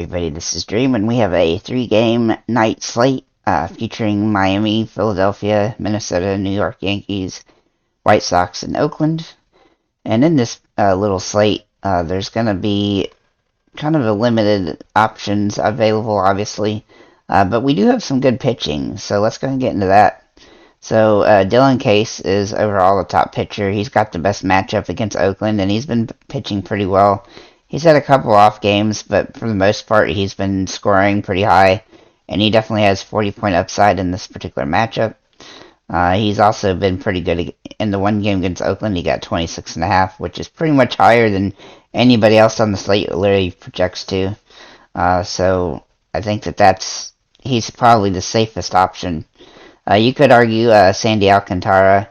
everybody, this is Dream, and we have a three-game night slate featuring Miami, Philadelphia, Minnesota, New York Yankees, White Sox, and Oakland. And in this little slate, there's going to be kind of a limited options available, obviously, but we do have some good pitching, so let's go ahead and get into that. So Dylan Case is overall the top pitcher. He's got the best matchup against Oakland, and he's been pitching pretty well. He's had a couple off games, but for the most part, he's been scoring pretty high, and he definitely has 40-point upside in this particular matchup. He's also been pretty good in the one game against Oakland. He got 26.5, which is pretty much higher than anybody else on the slate literally projects to. So I think he's probably the safest option. You could argue Sandy Alcantara.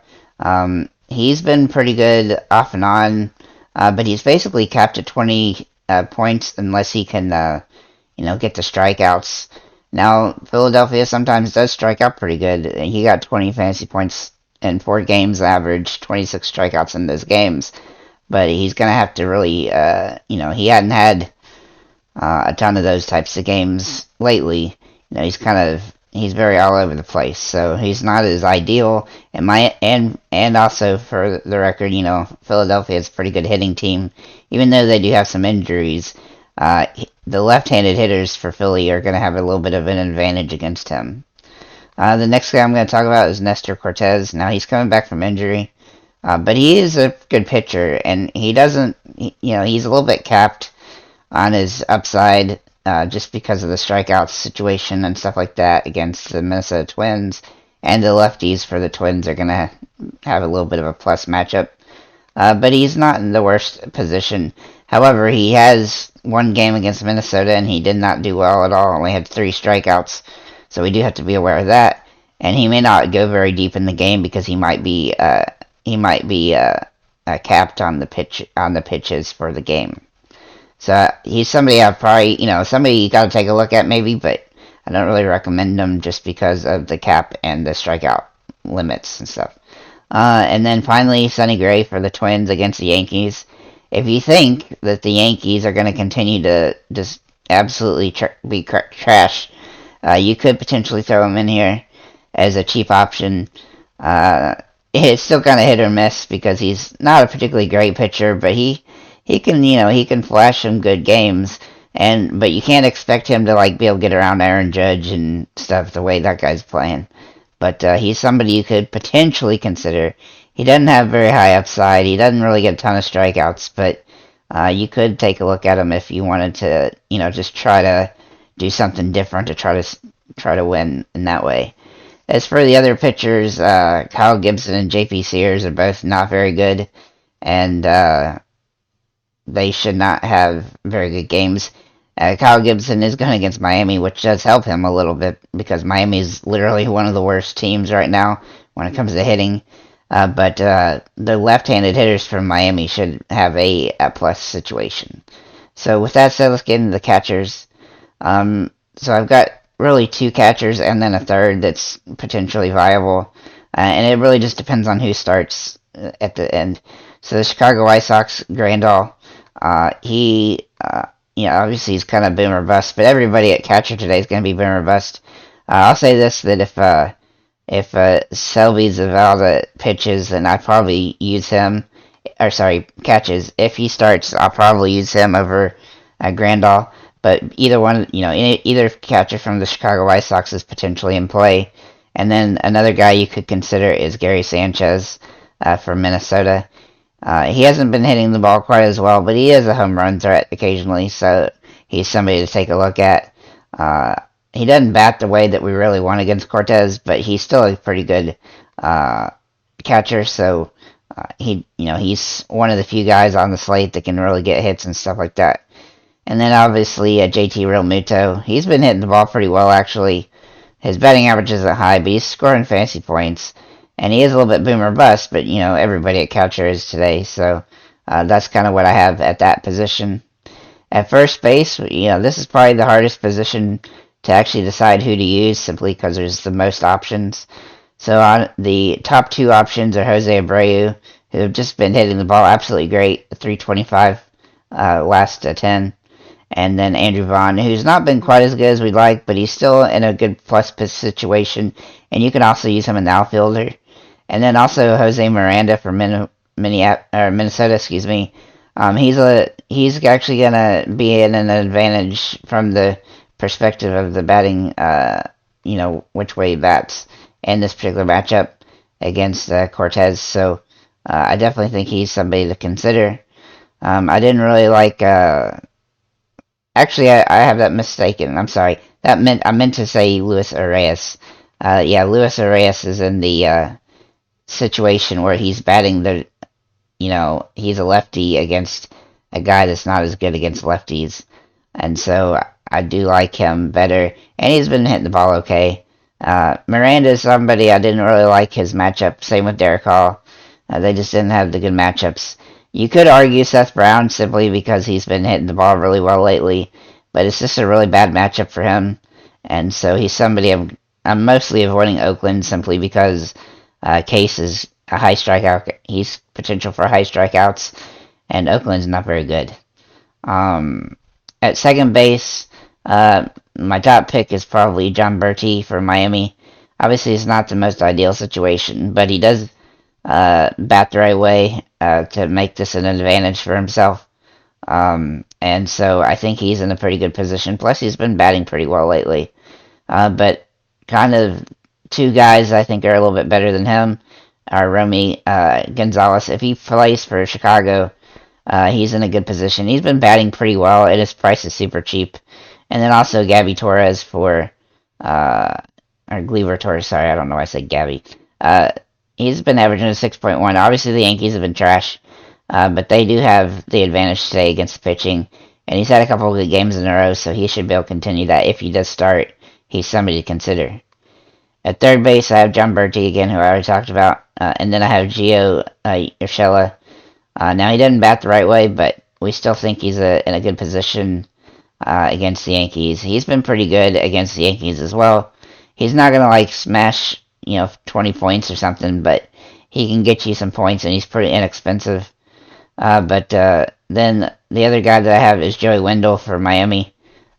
He's been pretty good off and on. But he's basically capped at 20 points unless he can, get the strikeouts. Now, Philadelphia sometimes does strike out pretty good. He got 20 fantasy points in 4 games, average 26 strikeouts in those games. But he's going to have to really, he hadn't had a ton of those types of games lately. He's very all over the place, so he's not as ideal. And also for the record, Philadelphia is a pretty good hitting team, even though they do have some injuries. The left-handed hitters for Philly are going to have a little bit of an advantage against him. The next guy I'm going to talk about is Nestor Cortez. Now he's coming back from injury, but he is a good pitcher, and he's a little bit capped on his upside. Just because of the strikeout situation and stuff like that against the Minnesota Twins. And the lefties for the Twins are going to have a little bit of a plus matchup. But he's not in the worst position. However, he has one game against Minnesota, and he did not do well at all. Only had 3 strikeouts. So we do have to be aware of that. And he may not go very deep in the game because he might be capped on the pitches for the game. So he's somebody somebody you got to take a look at maybe, but I don't really recommend him just because of the cap and the strikeout limits and stuff. And then finally, Sonny Gray for the Twins against the Yankees. If you think that the Yankees are going to continue to just absolutely be trash, you could potentially throw him in here as a cheap option. It's still kind of hit or miss because he's not a particularly great pitcher, but he can flash some good games, but you can't expect him to be able to get around Aaron Judge and stuff the way that guy's playing. But he's somebody you could potentially consider. He doesn't have very high upside. He doesn't really get a ton of strikeouts, but you could take a look at him if you wanted to, just try to do something different to try to win in that way. As for the other pitchers, Kyle Gibson and JP Sears are both not very good, and they should not have very good games. Kyle Gibson is going against Miami, which does help him a little bit because Miami is literally one of the worst teams right now when it comes to hitting. But the left-handed hitters from Miami should have a plus situation. So with that said, let's get into the catchers. So I've got really 2 catchers and then a third that's potentially viable. And it really just depends on who starts at the end. So the Chicago White Sox, Grandal. Obviously he's kind of boom or bust, but everybody at catcher today is going to be boom or bust. I'll say this, that if Selby Zavalda pitches, then I'd probably use him, catches. If he starts, I'll probably use him over Grandal, but either catcher from the Chicago White Sox is potentially in play. And then another guy you could consider is Gary Sanchez from Minnesota. He hasn't been hitting the ball quite as well, but he is a home run threat occasionally, so he's somebody to take a look at. He doesn't bat the way that we really want against Cortez, but he's still a pretty good catcher, so he's one of the few guys on the slate that can really get hits and stuff like that. And then obviously JT Realmuto. He's been hitting the ball pretty well, actually. His batting average isn't high, but he's scoring fantasy points. And he is a little bit boom or bust, but, everybody at catcher is today. So that's kind of what I have at that position. At first base, this is probably the hardest position to actually decide who to use simply because there's the most options. So the top 2 options are Jose Abreu, who have just been hitting the ball absolutely great, 325 last 10. And then Andrew Vaughn, who's not been quite as good as we'd like, but he's still in a good plus situation. And you can also use him in the outfielder. And then also Jose Miranda for Minnesota, excuse me. He's actually gonna be in an advantage from the perspective of the batting, which way he bats in this particular matchup against Cortez. So I definitely think he's somebody to consider. I didn't really like. Actually, I have that mistaken. I'm sorry. I meant to say Luis Arias. Yeah, Luis Arias is in the situation where he's batting he's a lefty against a guy that's not as good against lefties. And so I do like him better. And he's been hitting the ball okay. Miranda is somebody I didn't really like his matchup. Same with Derek Hall. They just didn't have the good matchups. You could argue Seth Brown simply because he's been hitting the ball really well lately. But it's just a really bad matchup for him. And so he's somebody I'm mostly avoiding Oakland simply because Case is a high strikeout. He's potential for high strikeouts, and Oakland's not very good. At second base, my top pick is probably John Berti for Miami. Obviously, it's not the most ideal situation, but he does bat the right way to make this an advantage for himself. And so I think he's in a pretty good position. Plus, he's been batting pretty well lately. But kind of two guys I think are a little bit better than him are Romy Gonzalez. If he plays for Chicago, he's in a good position. He's been batting pretty well, and his price is super cheap. And then also Gabby Torres or Gleyber Torres, sorry, I don't know why I said Gabby. He's been averaging a 6.1. Obviously, the Yankees have been trash, but they do have the advantage today against the pitching. And he's had a couple of good games in a row, so he should be able to continue that. If he does start, he's somebody to consider. At third base, I have John Berti again, who I already talked about. And then I have Gio Urshela. Now, he didn't bat the right way, but we still think he's in a good position against the Yankees. He's been pretty good against the Yankees as well. He's not going to, smash, 20 points or something, but he can get you some points, and he's pretty inexpensive. But then the other guy that I have is Joey Wendell for Miami.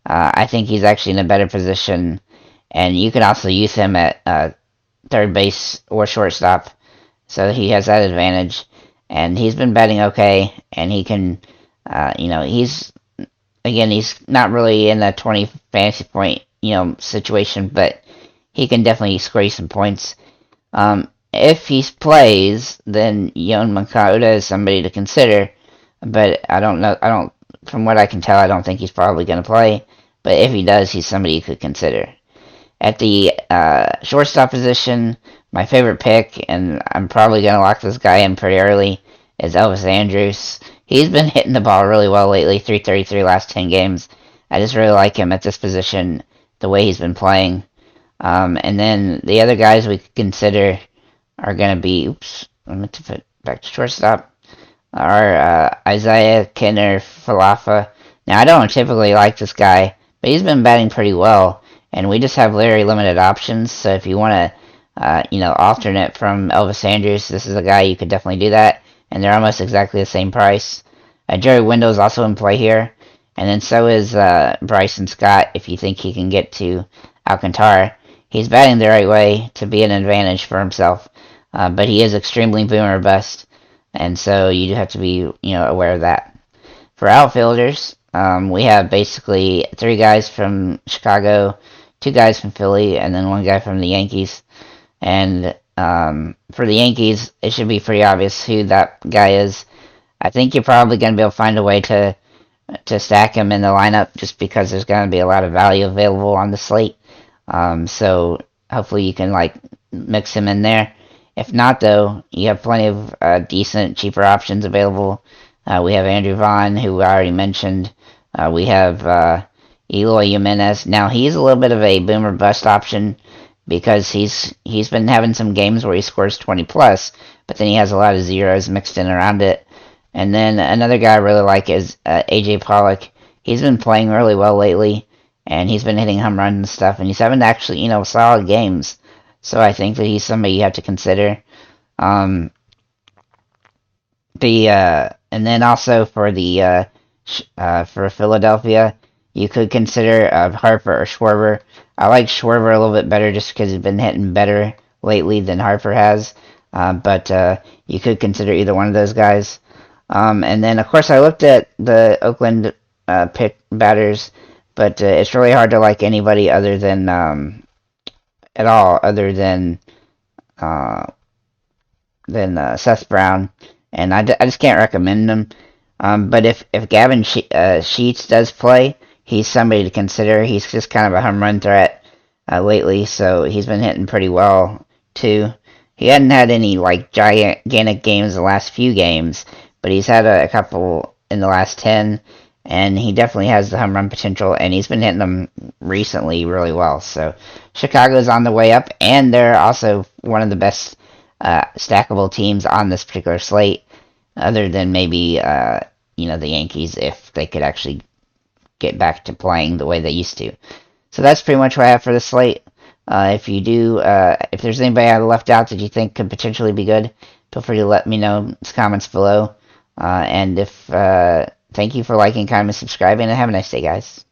I think he's actually in a better position, and you can also use him at third base or shortstop, so he has that advantage. And he's been batting okay, and he can, he's not really in a 20 fantasy point, situation, but he can definitely score you some points. If he plays, then Yoan Moncada is somebody to consider, but from what I can tell, I don't think he's probably going to play, but if he does, he's somebody you could consider. At the shortstop position, my favorite pick, and I'm probably going to lock this guy in pretty early, is Elvis Andrus. He's been hitting the ball really well lately, 333 last 10 games. I just really like him at this position, the way he's been playing. And then the other guys we could consider are going to be, I meant to put back to shortstop, are Isaiah Kinner Falafa. Now, I don't typically like this guy, but he's been batting pretty well, and we just have very limited options, so if you want to, alternate from Elvis Andrus, this is a guy you could definitely do that, and they're almost exactly the same price. Jerry Wendell is also in play here, and then so is Bryson Scott if you think he can get to Alcantara. He's batting the right way to be an advantage for himself, but he is extremely boom or bust, and so you do have to be aware of that. For outfielders, we have basically three guys from Chicago, two guys from Philly, and then one guy from the Yankees. And for the Yankees, it should be pretty obvious who that guy is. I think you're probably going to be able to find a way to stack him in the lineup just because there's going to be a lot of value available on the slate. So hopefully you can mix him in there. If not, though, you have plenty of decent, cheaper options available. We have Andrew Vaughn, who I already mentioned. We have Eloy Jimenez. Now, he's a little bit of a boomer bust option because he's been having some games where he scores 20 plus, but then he has a lot of zeros mixed in around it. And then another guy I really like is AJ Pollock. He's been playing really well lately, and he's been hitting home runs and stuff, and he's having actually, solid games. So I think that he's somebody you have to consider. And then also for for Philadelphia, you could consider Harper or Schwarber. I like Schwarber a little bit better just because he's been hitting better lately than Harper has. But you could consider either one of those guys. And then, of course, I looked at the Oakland pick batters, but it's really hard to like anybody other than at all other uh, than Seth Brown, and I just can't recommend him. But if Gavin Sheets does play, he's somebody to consider. He's just kind of a home run threat lately, so he's been hitting pretty well too. He hadn't had any like gigantic games the last few games, but he's had a couple in the last 10, and he definitely has the home run potential, and he's been hitting them recently really well. So Chicago's on the way up, and they're also one of the best stackable teams on this particular slate, other than maybe the Yankees if they could actually get back to playing the way they used to. So that's pretty much what I have for the slate. If there's anybody I left out that you think could potentially be good, feel free to let me know in the comments below. And if thank you for liking, comment, subscribing, and have a nice day, guys.